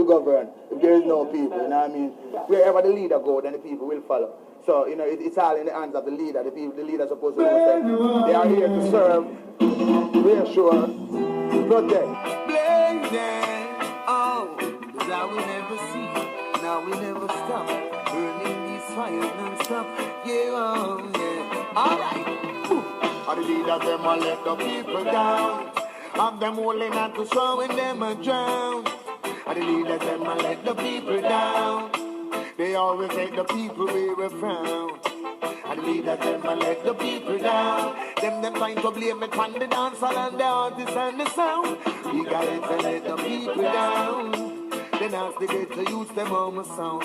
govern if there is no people? You know what I mean? Wherever the leader goes, then the people will follow. So, you know, it's all in the hands of the leader. The leader is supposed to understand. They are here to serve, reassure, protect. Oh, because I will never see. Now we never stop. Burning these fires non-stop. Yeah, oh, yeah. Alright. All the leaders, them all let the people down. Have them holding on to showing them a drown. All the leaders, them all let the people down. They always make the people we frown. And the leaders, them all let the people down. Them trying to blame it on the dancer and the artists and the sound. We got it to let the people down. Then ask the get to use them on the sound.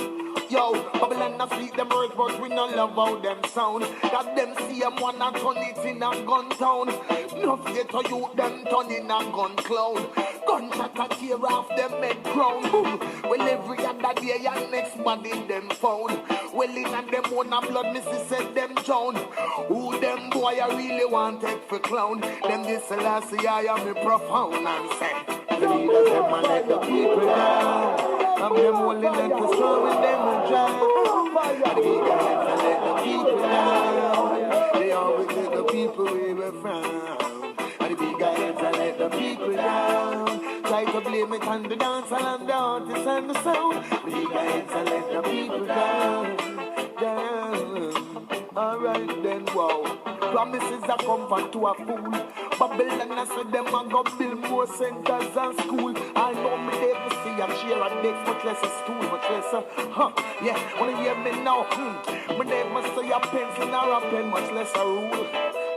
Yo, Babylon not speak them words, but we not love how them sound. Got them see them one and turn it in a gun town. No get to you them turn in a gun cloud. Gunshot a tear off them head crown. Well, every other day and next body them found. Well, in and them own a blood, Mrs. said them drown. Who them boy I really wanted for clown. Them this last year I am a profound and say. The leaders them and let the people down. I'm them only let the show with them and drown. The leaders and let the people down. They always let the people we were from. And the big guys and let the people down. Try to blame it on the dancer and the artists and the sound. The big guys and let the people down. Alright then, wow. Promises are comfort to a fool. Babylon I said them a go build more centers and school. I know me they will see a share a next, much less a stool, much less yeah, wanna hear me now? Me never say a pencil or a pen, much less a rule.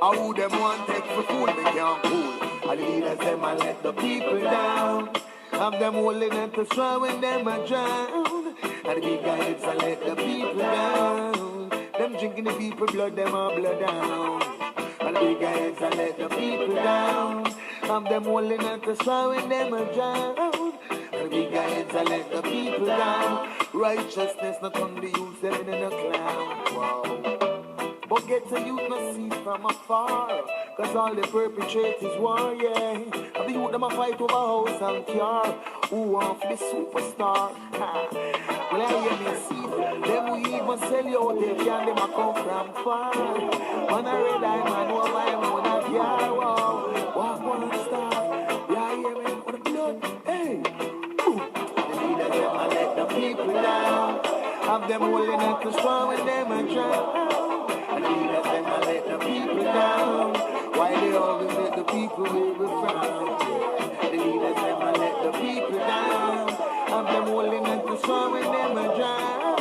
I who them want take for fool, me can't fool. And the leaders them a let the people down. Have them holding it to throwing them a drown. And the big guys a let the people down. Them drinking the people blood, them a blood down. And the big guys a let the people down. Have them holding it to throwing them a drown. And the big guys a let the people down. Righteousness not on the youth, them in a clown. Wow. But get to youth no see from afar. Cause all the perpetrators war, yeah. And the youth them a fight over house and car. Who want for the superstar? Well, I hear me see. Them we even sell you out there, and them a come from far. Man a red eye man, who am I, man a car, wow. Walk one star. Yeah, I hear me, with the blood, hey. The leaders them a let the people down. Have them holding up to strong when them a drown. The leaders them a let the people down. Why they always let the people we frown? The leaders them a let the people down. Have them holding up to strong when them a drown.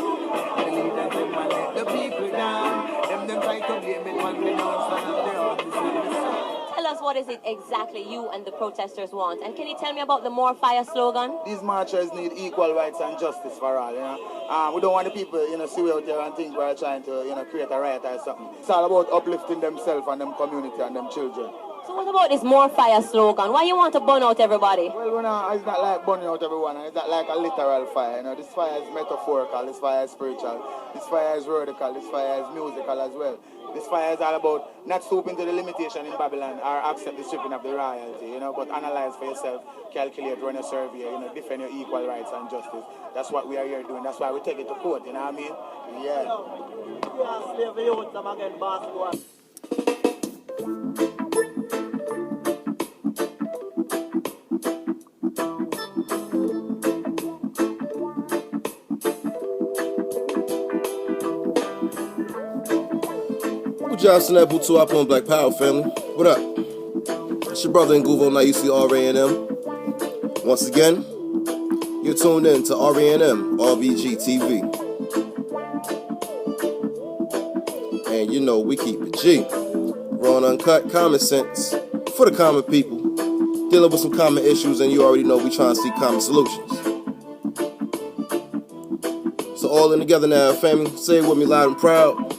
The leaders them a let the people down. Them try to blame it on the dance and the artists in the sound. Tell us what is it exactly you and the protesters want, and can you tell me about the More Fire slogan? These marchers need equal rights and justice for all, you know. We don't want the people, you know, see out there and think we're trying to, you know, create a riot or something. It's all about uplifting themselves and them community and them children. So what about this More Fire slogan? Why you want to burn out everybody? Well, it's not like burning out everyone, and it's not like a literal fire. You know, this fire is metaphorical, this fire is spiritual, this fire is vertical, this fire is musical as well. This fire is all about not stooping to the limitation in Babylon or accept the stripping of the royalty, you know, but analyze for yourself, calculate, run a survey, you know, defend your equal rights and justice. That's what we are here doing. That's why we take it to court, you know what I mean? Yeah. Johnson Apple 2 up on Black Power, family. What up? It's your brother Nguvo Naisi RANM. Once again, you're tuned in to RANM RBG TV. And you know we keep it G. Raw and uncut, common sense for the common people. Dealing with some common issues, and you already know we trying to see common solutions. So all in together now, family. Say it with me loud and proud.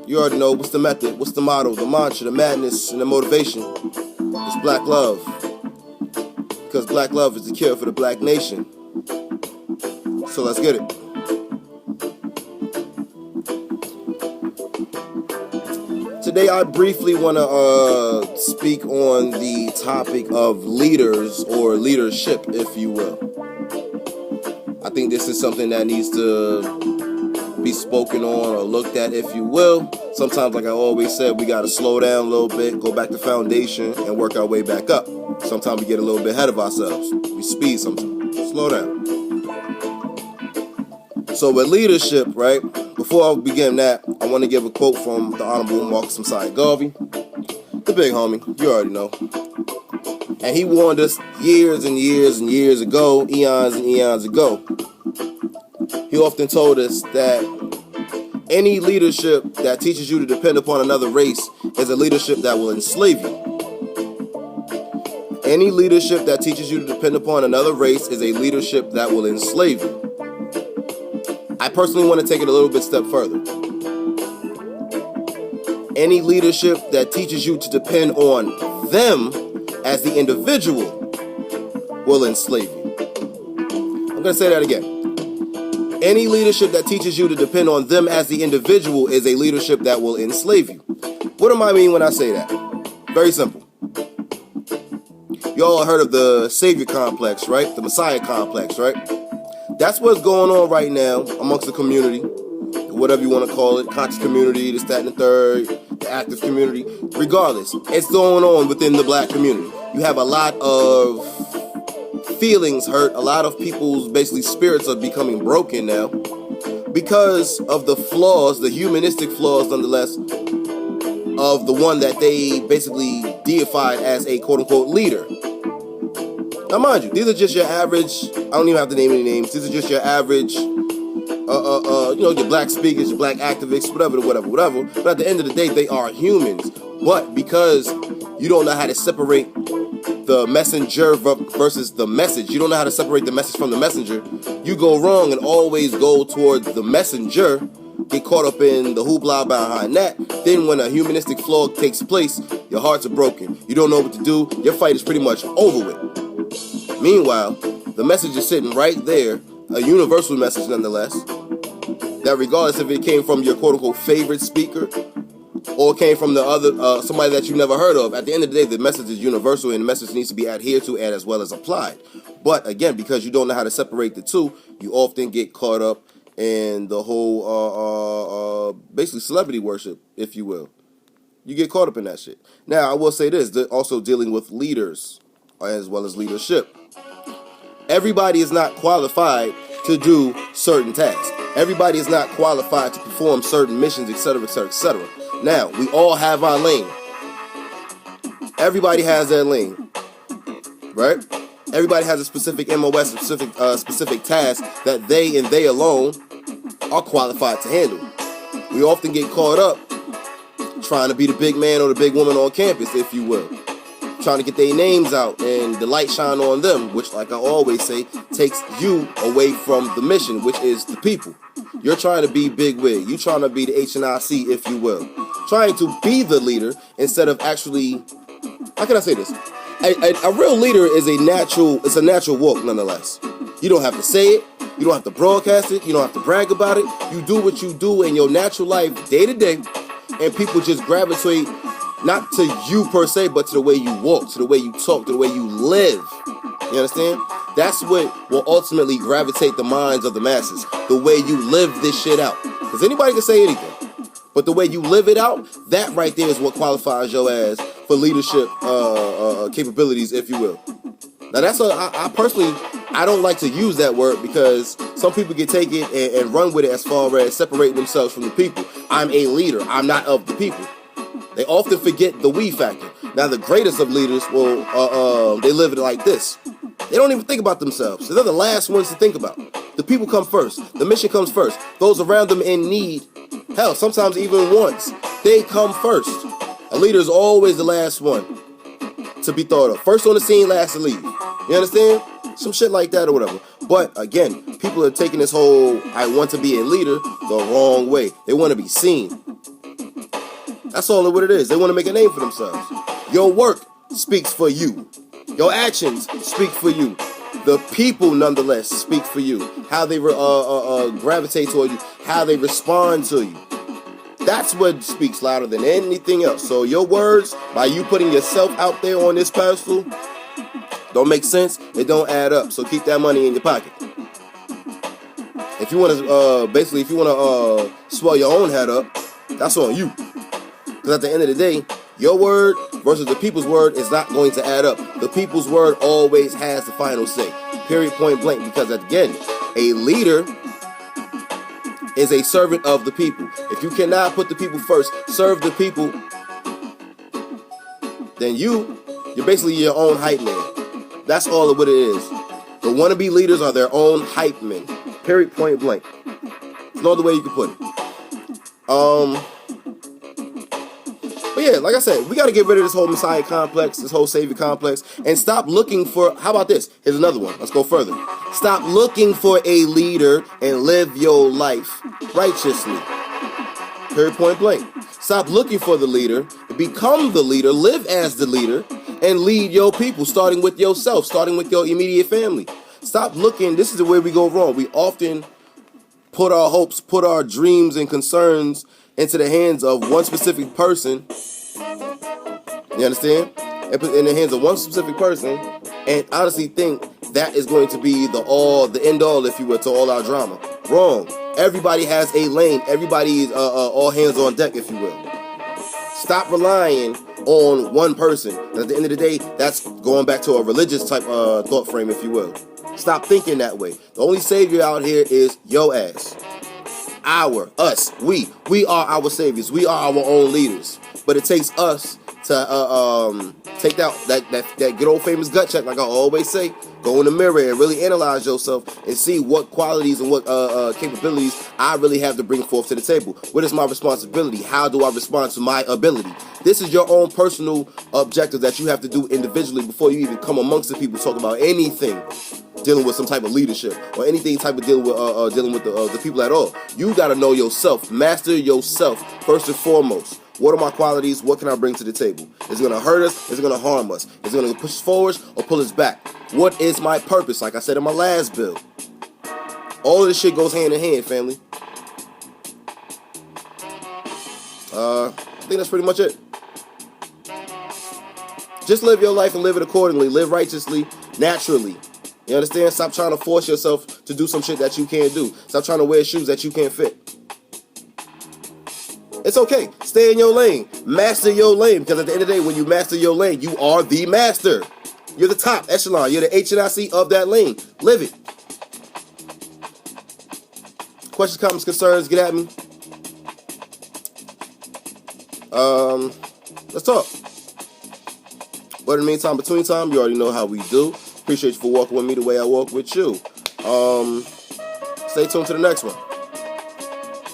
You already know what's the method, what's the motto, the mantra, the madness, and the motivation. It's black love. Because black love is the cure for the black nation. So let's get it. Today I briefly want to speak on the topic of leaders or leadership, if you will. I think this is something that needs to be spoken on or looked at, if you will. Sometimes, like I always said, we got to slow down a little bit, go back to foundation, and work our way back up. Sometimes we get a little bit ahead of ourselves. We speed sometimes. Slow down. So with leadership, right, before I begin that, I want to give a quote from the Honorable Marcus Messiah Garvey, the big homie, you already know. And he warned us years and years and years ago, eons and eons ago. He often told us that any leadership that teaches you to depend upon another race is a leadership that will enslave you. Any leadership that teaches you to depend upon another race is a leadership that will enslave you. I personally want to take it a little bit step further. Any leadership that teaches you to depend on them as the individual will enslave you. I'm going to say that again. Any leadership that teaches you to depend on them as the individual is a leadership that will enslave you. What do I mean when I say that? Very simple. You all heard of the Savior complex, right? The Messiah complex, right? That's what's going on right now amongst the community, whatever you want to call it, conscious community, this, that, and the third, the active community. Regardless, it's going on within the black community. You have a lot of feelings hurt, a lot of people's basically spirits are becoming broken now because of the flaws, the humanistic flaws nonetheless, of the one that they basically deified as a quote-unquote leader. Now mind you, these are just your average, I don't even have to name any names, these are just your average, your black speakers, your black activists, whatever. But at the end of the day, they are humans. But because you don't know how to separate the messenger versus the message, you don't know how to separate the message from the messenger, you go wrong and always go towards the messenger, get caught up in the hoopla behind that. Then when a humanistic flaw takes place, your hearts are broken. You don't know what to do. Your fight is pretty much over with. Meanwhile, the message is sitting right there, a universal message nonetheless, that regardless if it came from your quote-unquote favorite speaker or came from the other somebody that you never heard of, at the end of the day, the message is universal and the message needs to be adhered to and as well as applied. But again, because you don't know how to separate the two, you often get caught up in the whole basically celebrity worship, if you will. You get caught up in that shit. Now, I will say this, also dealing with leaders as well as leadership. Everybody is not qualified to do certain tasks. Everybody is not qualified to perform certain missions, etc., etc., etc. Now, we all have our lane. Everybody has their lane, right? Everybody has a specific MOS, a specific task that they and they alone are qualified to handle. We often get caught up trying to be the big man or the big woman on campus, if you will. Trying to get their names out and the light shine on them, which, like I always say, takes you away from the mission, which is the people. You're trying to be big wig. You're trying to be the HNIC, if you will. Trying to be the leader instead of actually, how can I say this? A real leader is a natural walk nonetheless. You don't have to say it. You don't have to broadcast it. You don't have to brag about it. You do what you do in your natural life day to day, and people just gravitate not to you per se, but to the way you walk, to the way you talk, to the way you live. You understand? That's what will ultimately gravitate the minds of the masses. The way you live this shit out. Because anybody can say anything. But the way you live it out, that right there is what qualifies your ass for leadership capabilities, if you will. Now that's I personally, I don't like to use that word because some people can take it and run with it as far as separating themselves from the people. I'm a leader. I'm not of the people. They often forget the we factor. Now, the greatest of leaders they live it like this. They don't even think about themselves. They're the last ones to think about. The people come first. The mission comes first. Those around them in need, hell, sometimes even once, they come first. A leader is always the last one to be thought of. First on the scene, last to leave. You understand? Some shit like that or whatever. But again, people are taking this whole I want to be a leader the wrong way. They want to be seen. That's all what it is. They want to make a name for themselves. Your work speaks for you. Your actions speak for you. The people, nonetheless, speak for you. How they gravitate toward you. How they respond to you. That's what speaks louder than anything else. So your words, by you putting yourself out there on this pedestal, don't make sense. It don't add up. So keep that money in your pocket. If you want to, basically, if you want to swell your own head up, that's on you. Because at the end of the day, your word versus the people's word is not going to add up. The people's word always has the final say. Period, point blank. Because again, a leader is a servant of the people. If you cannot put the people first, serve the people, then you're basically your own hype man. That's all of what it is. The wannabe leaders are their own hype men. Period, point blank. There's no other way you can put it. But yeah, like I said, we got to get rid of this whole Messiah complex, this whole Savior complex, and stop looking for, how about this? Here's another one. Let's go further. Stop looking for a leader and live your life righteously. Period, point blank. Stop looking for the leader, become the leader, live as the leader, and lead your people, starting with yourself, starting with your immediate family. Stop looking, this is the way we go wrong. We often put our hopes, put our dreams and concerns into the hands of one specific person. You understand? And put it in the hands of one specific person, and honestly think that is going to be the end all, if you will, to all our drama. Wrong. Everybody has a lane. Everybody is all hands on deck, if you will. Stop relying on one person. At the end of the day, that's going back to a religious type thought frame, if you will. Stop thinking that way. The only savior out here is your ass. Us. We are our saviors. We are our own leaders. But it takes us to take that good old famous gut check, like I always say. Go in the mirror and really analyze yourself and see what qualities and what capabilities I really have to bring forth to the table. What is my responsibility? How do I respond to my ability? This is your own personal objective that you have to do individually before you even come amongst the people talk about anything dealing with some type of leadership or anything type of dealing with the people at all. You got to know yourself. Master yourself first and foremost. What are my qualities? What can I bring to the table? Is it going to hurt us? Is it going to harm us? Is it going to push us forward or pull us back? What is my purpose? Like I said in my last bill. All of this shit goes hand in hand, family. I think that's pretty much it. Just live your life and live it accordingly. Live righteously, naturally. You understand? Stop trying to force yourself to do some shit that you can't do. Stop trying to wear shoes that you can't fit. It's okay. Stay in your lane. Master your lane. Because at the end of the day, when you master your lane, you are the master. You're the top echelon. You're the HNIC of that lane. Live it. Questions, comments, concerns, get at me. Let's talk. But in the meantime, between time, you already know how we do. Appreciate you for walking with me the way I walk with you. Stay tuned to the next one.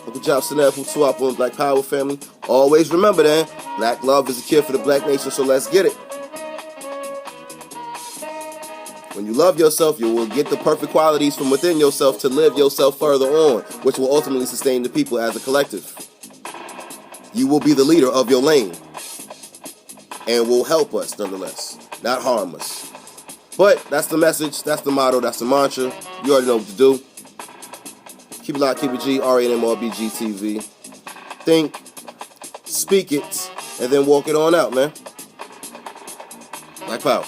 Uncle Job Sinef, who swap on Black Power family. Always remember that black love is a cure for the black nation, so let's get it. When you love yourself, you will get the perfect qualities from within yourself to live yourself further on, which will ultimately sustain the people as a collective. You will be the leader of your lane and will help us nonetheless, not harm us. But that's the message, that's the motto, that's the mantra. You already know what to do. Keep it locked, keep it G, RANMRBG TV. Think, speak it, and then walk it on out, man. Black Power.